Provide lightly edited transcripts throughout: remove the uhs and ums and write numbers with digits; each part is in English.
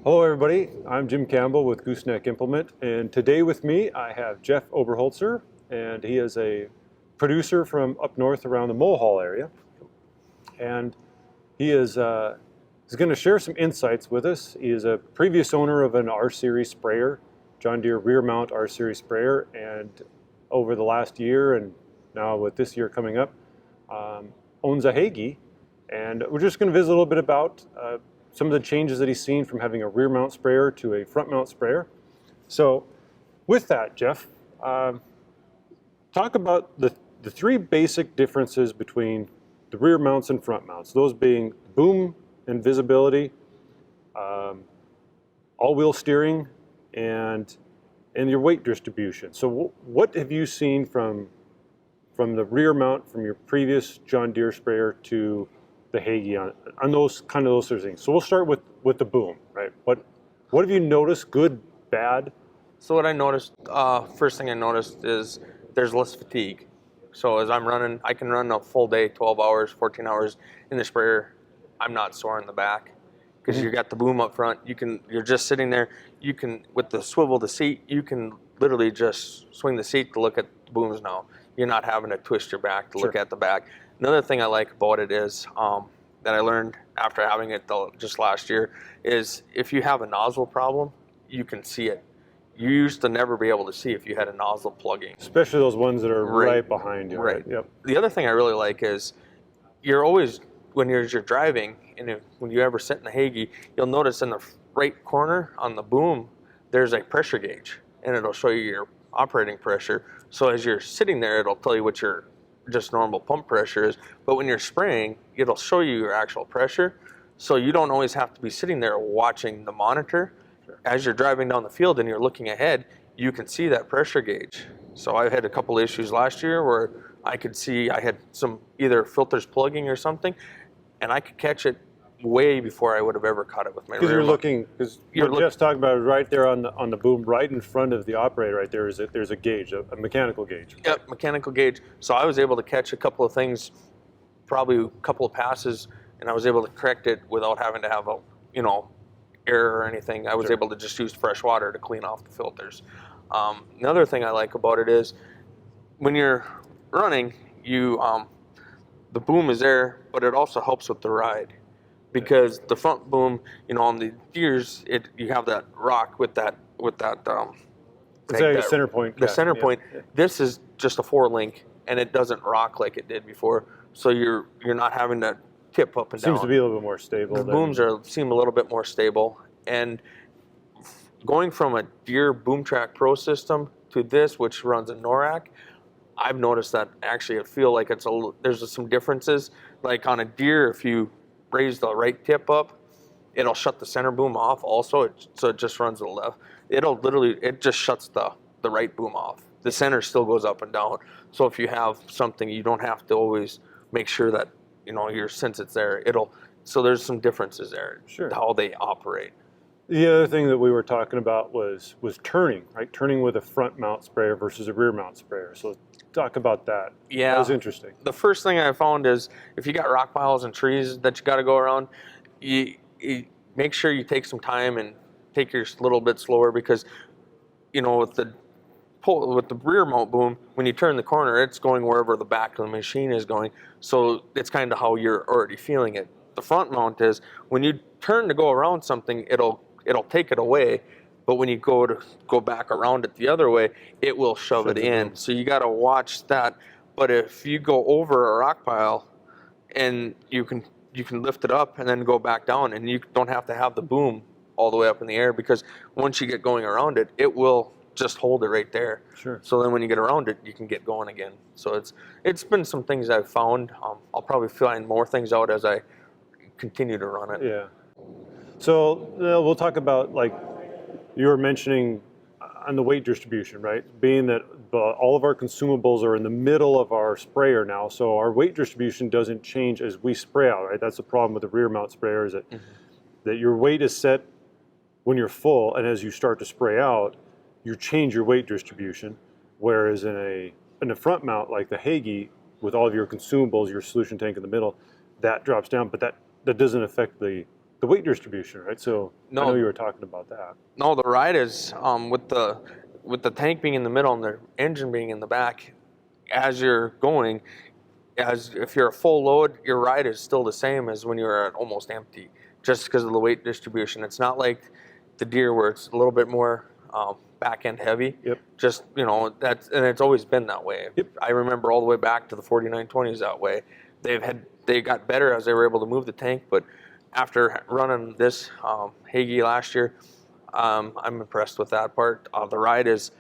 Hello everybody, I'm Jim Campbell with Gooseneck Implement, and today with me I have Jeff Oberholzer, and he is a producer from up north around the Mulhall area. And he is he's going to share some insights with us. He is a previous owner of an R-Series sprayer, John Deere rear mount R-Series sprayer, and over the last year and now with this year coming up, owns a Hagie. And we're just going to visit a little bit about some of the changes that he's seen from having a rear mount sprayer to a front mount sprayer. So with that, Jeff, talk about the three basic differences between the rear mounts and front mounts, those being boom and visibility, all-wheel steering, and your weight distribution. So what have you seen from the rear mount from your previous John Deere sprayer to the Hagie on those sort of things? So we'll start with the boom, right? What have you noticed, good, bad? So what I noticed, first thing I noticed is there's less fatigue. So as I'm running, I can run a full day, 12 hours, 14 hours in the sprayer. I'm not sore in the back because you got the boom up front. You're just sitting there. You can, with the swivel of the seat, you can literally just swing the seat to look at the booms now. You're not having to twist your back to look at the back. Another thing I like about it is that I learned after having it just last year is if you have a nozzle problem, you can see it. You used to never be able to see if you had a nozzle plugging. Especially those ones that are right behind you. Right. Yep. The other thing I really like is you're always, when you're driving, and when you ever sit in the Hagie, you'll notice in the right corner on the boom, there's a pressure gauge, and it'll show you your operating pressure. So as you're sitting there, it'll tell you what your just normal pump pressure is. But when you're spraying, it'll show you your actual pressure. So you don't always have to be sitting there watching the monitor. As you're driving down the field and you're looking ahead, you can see that pressure gauge. So I had a couple issues last year where I could see I had some either filters plugging or something, and I could catch it way before I would have ever caught it with my rear. Because you're looking, because what Jeff's talking about right there on the boom, right in front of the operator, right there there's a gauge, a mechanical gauge. Yep, mechanical gauge. So I was able to catch a couple of things, probably a couple of passes, and I was able to correct it without having to have a, error or anything. I was able to just use fresh water to clean off the filters. Another thing I like about it is when you're running, the boom is there, but it also helps with the ride. Because the front boom, on the Deeres, you have that rock with that. It's like a center point. The center point. Yeah. This is just a 4-link, and it doesn't rock like it did before. So you're not having to tip up and down. Seems to be a little bit more stable. The booms seem a little bit more stable, and going from a Deere Boom Track Pro system to this, which runs a NORAC, I've noticed that actually I feel like there's some differences. Like on a Deere, if you raise the right tip up, it'll shut the center boom off also, so it just runs to the left. It just shuts the right boom off. The center still goes up and down. So if you have something, you don't have to always make sure that, since it's there, so there's some differences there. Sure. How they operate. The other thing that we were talking about was turning, right? Turning with a front mount sprayer versus a rear mount sprayer. So talk about that. Yeah. That was interesting. The first thing I found is if you got rock piles and trees that you got to go around, you make sure you take some time and take yours a little bit slower because, with the rear mount boom, when you turn the corner, it's going wherever the back of the machine is going. So it's kind of how you're already feeling it. The front mount is when you turn to go around something, it'll take it away. But when you go back around it the other way, it will shove it in. So you got to watch that. But if you go over a rock pile, and you can lift it up and then go back down, and you don't have to have the boom all the way up in the air because once you get going around it, it will just hold it right there. Sure. So then when you get around it, you can get going again. So it's been some things I've found. I'll probably find more things out as I continue to run it. Yeah. So we'll talk about like you were mentioning on the weight distribution, right? Being that all of our consumables are in the middle of our sprayer now, so our weight distribution doesn't change as we spray out, right? That's the problem with the rear mount sprayer is that your weight is set when you're full, and as you start to spray out, you change your weight distribution. Whereas in a front mount like the Hagie, with all of your consumables, your solution tank in the middle, that drops down, but that doesn't affect the the weight distribution, right? So I know No, you were talking about that. no, the ride is with the tank being in the middle and the engine being in the back. As you're going, as if you're a full load, your ride is still the same as when you're at almost empty, just because of the weight distribution. It's not like the Deere where it's a little bit more back end heavy. Yep. Just that's and it's always been that way. Yep. I remember all the way back to the 4920s that way. They got better as they were able to move the tank, but after running this Hagie last year, I'm impressed with that part. The ride is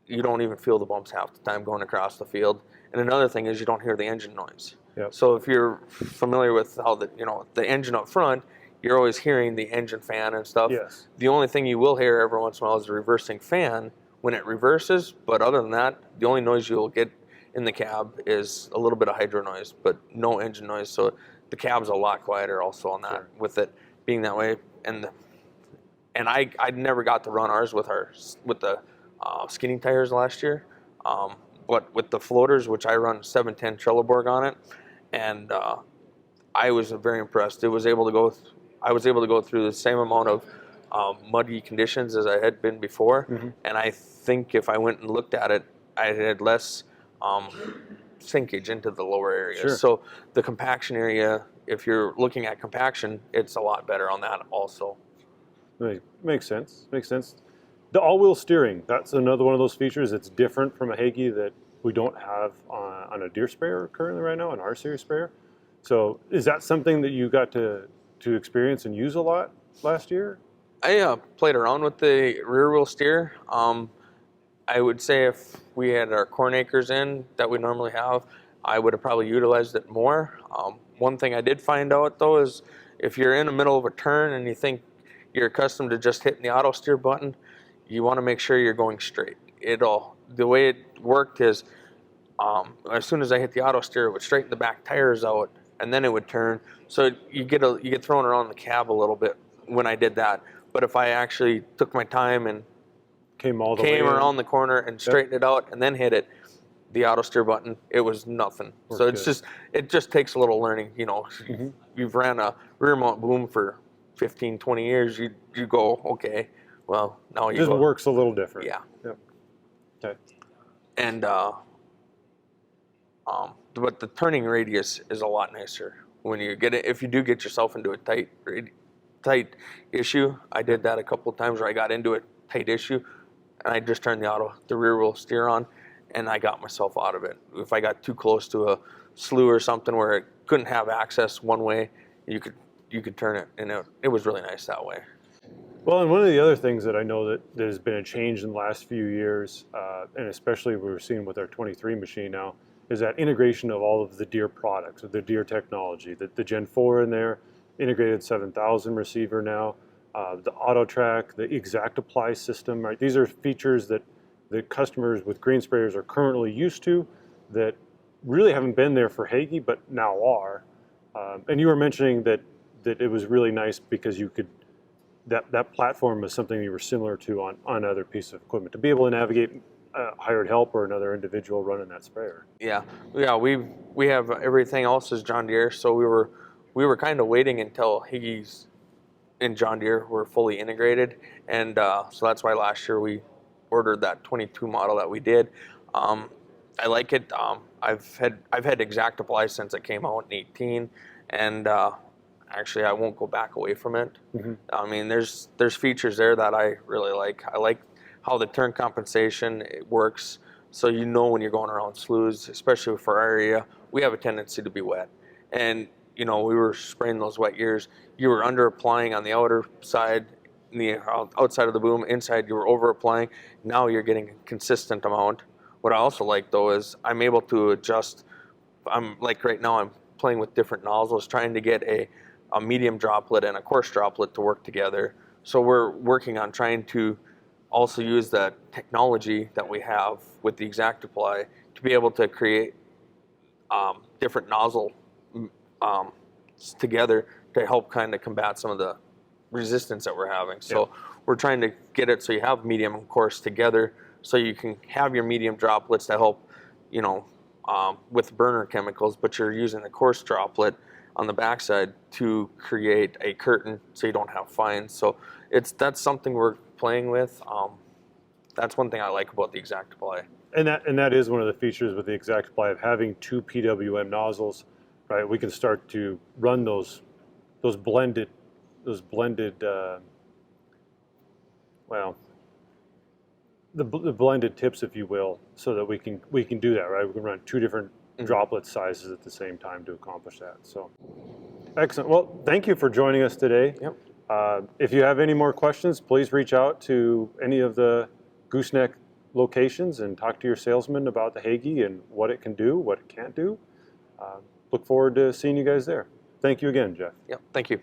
you don't even feel the bumps half the time going across the field. And another thing is you don't hear the engine noise. Yep. So if you're familiar with how the engine up front, you're always hearing the engine fan and stuff. Yes. The only thing you will hear every once in a while is the reversing fan when it reverses. But other than that, the only noise you'll get in the cab is a little bit of hydro noise, but no engine noise. So the cab's a lot quieter also on that, Sure. with it being that way. And I never got to run ours with the skinny tires last year, but with the floaters, which I run 710 Trelleborg on it, and I was very impressed. I was able to go through the same amount of muddy conditions as I had been before, Mm-hmm. and I think if I went and looked at it, I had less sinkage into the lower areas. Sure. So the compaction area, if you're looking at compaction, it's a lot better on that also. Makes sense. Makes sense. The all-wheel steering, that's another one of those features that's different from a Hagie that we don't have on a Deere sprayer currently right now, an R-Series sprayer. So is that something that you got to experience and use a lot last year? I played around with the rear wheel steer. I would say if we had our corn acres in that we normally have, I would have probably utilized it more. One thing I did find out though is if you're in the middle of a turn and you think you're accustomed to just hitting the auto steer button, you want to make sure you're going straight. The way it worked is as soon as I hit the auto steer, it would straighten the back tires out and then it would turn. So you get thrown around the cab a little bit when I did that. But if I actually took my time and Came around the corner and straightened it out and then hit it, the auto steer button, it was nothing. So it just takes a little learning. Mm-hmm. You've ran a rear mount boom for 15, 20 years. You go, okay, well, now you Just go. works a little different. Yeah. Yep. Okay. And but the turning radius is a lot nicer when you get it. If you do get yourself into a tight issue, I did that a couple of times where I got into a tight issue, and I just turned the rear wheel steer on, and I got myself out of it. If I got too close to a slough or something where it couldn't have access one way, you could turn it, and it was really nice that way. Well, and one of the other things that I know that has been a change in the last few years, and especially we're seeing with our 23 machine now, is that integration of all of the Deere products, of the Deere technology, the Gen 4 in there, integrated 7000 receiver now, the AutoTrack, the Exact Apply system, right? These are features that the customers with green sprayers are currently used to that really haven't been there for Hagie, but now are. And you were mentioning that it was really nice because you could, that platform was something you were similar to on other pieces of equipment, to be able to navigate hired help or another individual running that sprayer. Yeah. We have everything else is John Deere, so we were kind of waiting until Hagie's and John Deere were fully integrated, and so that's why last year we ordered that 22 model that we did. I like it. I've had Exact Apply since it came out in 18, and actually I won't go back away from it. Mm-hmm. I mean, there's features there that I really like. I like how the turn compensation works, so when you're going around sloughs, especially for our area, we have a tendency to be wet, and we were spraying those wet years. You were under applying on the outer side, the outside of the boom. Inside, you were over applying. Now you're getting a consistent amount. What I also like though is I'm able to adjust. I'm like right now I'm playing with different nozzles, trying to get a medium droplet and a coarse droplet to work together. So we're working on trying to also use that technology that we have with the Exact Apply to be able to create different nozzle together to help kind of combat some of the resistance that we're having. So we're trying to get it so you have medium and coarse together, so you can have your medium droplets to help, with burner chemicals, but you're using the coarse droplet on the backside to create a curtain so you don't have fines. So that's something we're playing with. That's one thing I like about the Exact Apply. And that is one of the features with the Exact Apply of having two PWM nozzles, right? We can start to run those blended well, the blended tips, if you will, so that we can do that, right? We can run two different droplet sizes at the same time to accomplish that. So excellent. Well, thank you for joining us today. Yep. If you have any more questions, please reach out to any of the Gooseneck locations and talk to your salesman about the Hagie and what it can do, what it can't do. Look forward to seeing you guys there. Thank you again, Jeff. Yep. Thank you.